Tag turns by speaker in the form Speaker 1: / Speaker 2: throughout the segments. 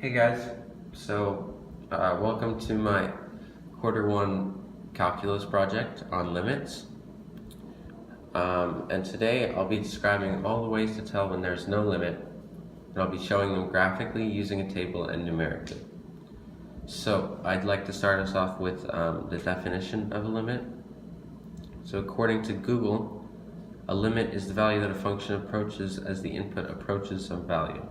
Speaker 1: Hey guys, welcome to my Q1 calculus project on limits. And today I'll be describing all the ways to tell when there's no limit, and I'll be showing them graphically using a table and numerically. So I'd like to start us off with the definition of a limit. So according to Google, a limit is the value that a function approaches as the input approaches some value.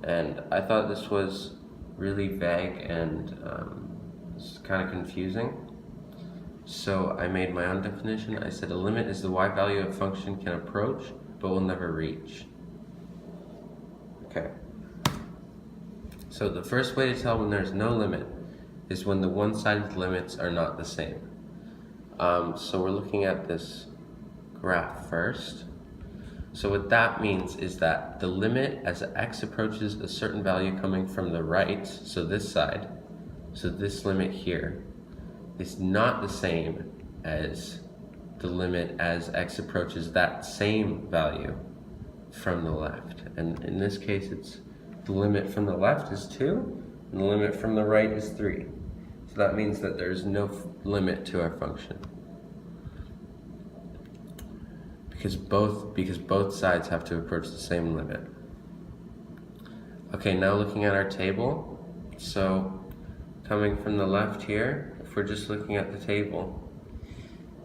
Speaker 1: And I thought this was really vague and it's kind of confusing. So I made my own definition. I said a limit is the y value a function can approach but will never reach. Okay. So the first way to tell when there's no limit is when the one-sided limits are not the same. So we're looking at this graph first. So what that means is that the limit as x approaches a certain value coming from the right, so this side, so this limit here, is not the same as the limit as x approaches that same value from the left. And in this case, it's the limit from the left is 2, and the limit from the right is 3. So that means that there's no limit to our function. Because both sides have to approach the same limit. Okay, now looking at our table. So coming from the left here, if we're just looking at the table,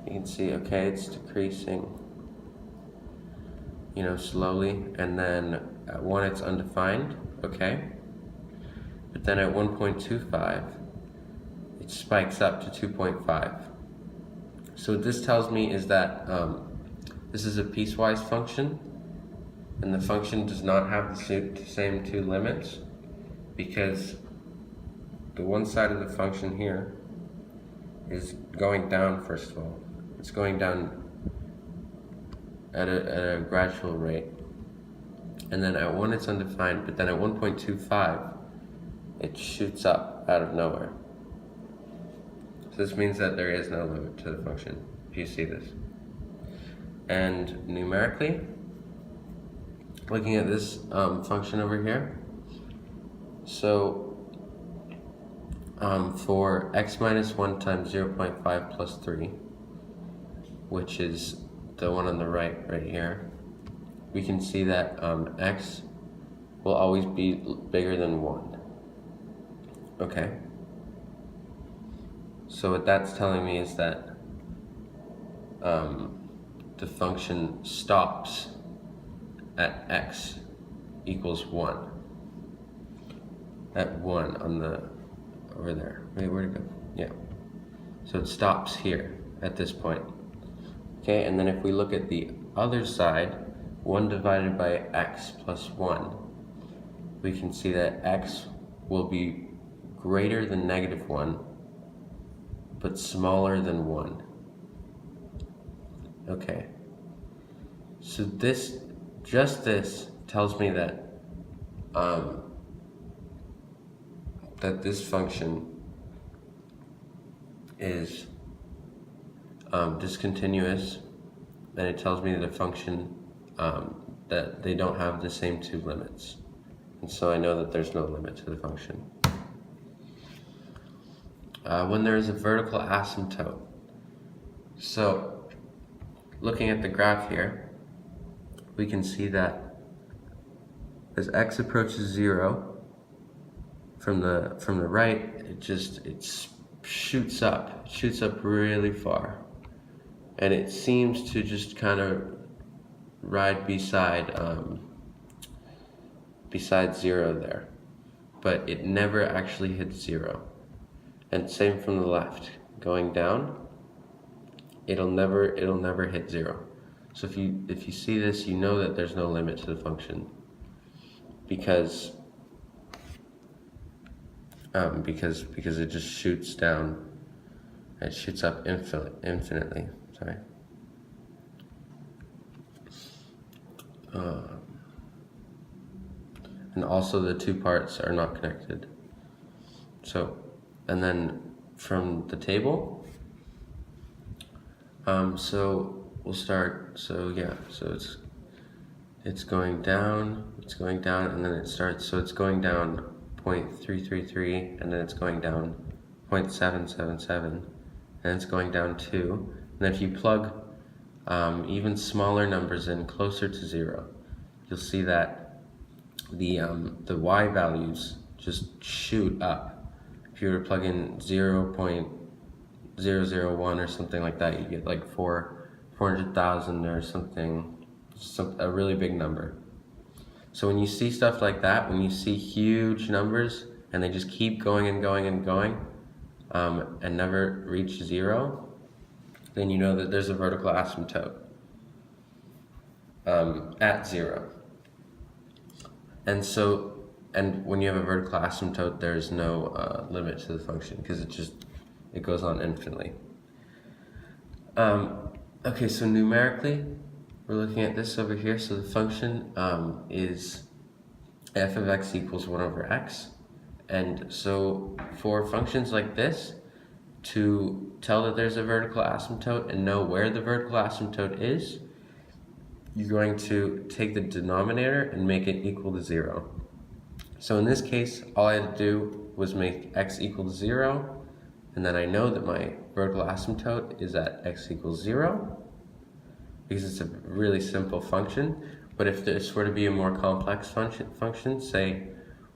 Speaker 1: you can see, okay, it's decreasing, slowly, and then at 1 it's undefined, okay? But then at 1.25, it spikes up to 2.5. So what this tells me is that this is a piecewise function, and the function does not have the same two limits, because the one side of the function here is going down. First of all, it's going down at a gradual rate, and then at 1 it's undefined, but then at 1.25 it shoots up out of nowhere. So this means that there is no limit to the function, if you see this. And numerically, looking at this function over here, so for x minus 1 times 0.5 plus 3, which is the one on the right here, we can see that x will always be bigger than 1. Okay? So what that's telling me is that the function stops at x equals 1. At 1 on the, over there. Wait, where'd it go? Yeah. So it stops here at this point. Okay, and then if we look at the other side, 1 divided by x plus 1, we can see that x will be greater than -1, but smaller than 1. Okay, so this tells me that that this function is discontinuous, and it tells me that a function that they don't have the same two limits, and so I know that there's no limit to the function. When there is a vertical asymptote, so looking at the graph here, we can see that as x approaches 0 from the right, it shoots up really far, and it seems to just kind of ride beside 0 there, but it never actually hits 0. And same from the left, going down, it'll never hit 0. So if you see this, you know that there's no limit to the function, because it just shoots down. It shoots up infinitely. Sorry. And also the two parts are not connected. So, and then from the table, so we'll start. So yeah, so it's going down, and then it starts. So it's going down 0.333, and then it's going down 0.777, and it's going down 2. And if you plug even smaller numbers in closer to 0, you'll see that the y values just shoot up. If you were to plug in 0.001 or something like that, you get like 400,000 or something, a really big number. So when you see stuff like that, when you see huge numbers and they just keep going and going and going and never reach 0, then you know that there's a vertical asymptote at 0. And when you have a vertical asymptote, there's no limit to the function because it goes on infinitely. Okay, so numerically, we're looking at this over here. So the function is f of x equals 1 over x. And so for functions like this, to tell that there's a vertical asymptote and know where the vertical asymptote is, you're going to take the denominator and make it equal to 0. So in this case, all I had to do was make x equal to 0, and then I know that my vertical asymptote is at x equals 0, because it's a really simple function. But if this were to be a more complex function, say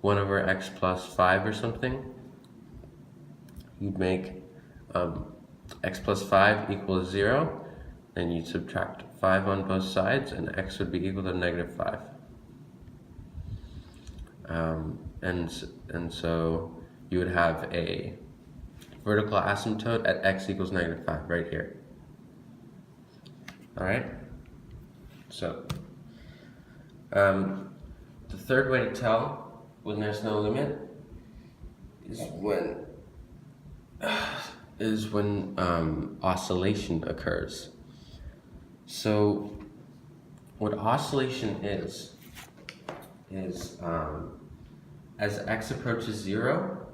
Speaker 1: 1 over x plus 5 or something, you'd make x plus 5 equals 0, and you'd subtract 5 on both sides, and x would be equal to negative 5. And so you would have a vertical asymptote at x equals negative 5 right here. Alright? So, the third way to tell when there's no limit is when oscillation occurs. So what oscillation is as x approaches 0,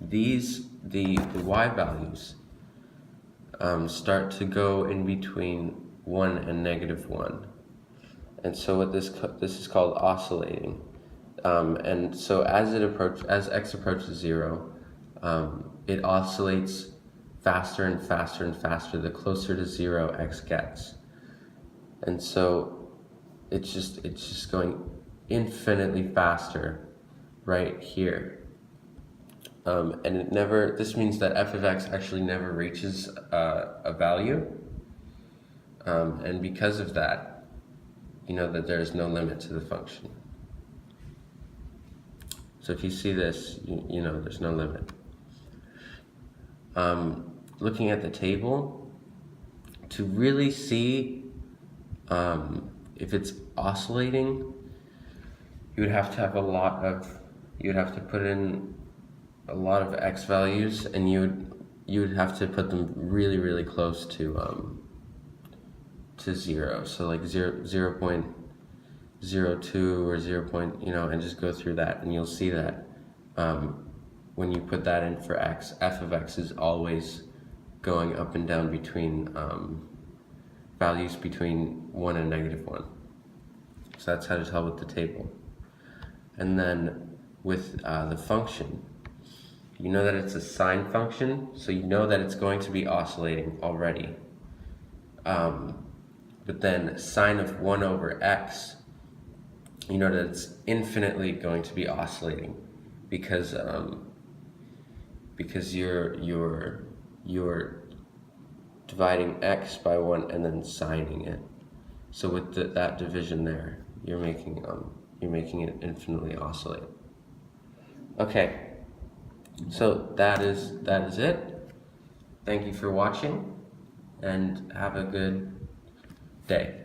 Speaker 1: the y values start to go in between 1 and negative 1. And so what this is called oscillating. And so as x approaches 0, it oscillates faster and faster and faster the closer to 0 x gets. And so it's just going infinitely faster right here. And this means that f of x actually never reaches a value. And because of that, you know that there is no limit to the function. So if you see this, you know there's no limit. Looking at the table, to really see if it's oscillating, you would have to have put in a lot of x values, and you would have to put them really, really close to 0. So like 0.02 or 0. And just go through that, and you'll see that when you put that in for x, f of x is always going up and down between values between 1 and negative 1. So that's how to tell with the table. And then with the function, you know that it's a sine function, so you know that it's going to be oscillating already. But then sine of 1 over x, you know that it's infinitely going to be oscillating because you're dividing x by 1 and then sining it. So with that division there, you're making it infinitely oscillate. Okay, so that is it. Thank you for watching, and have a good day.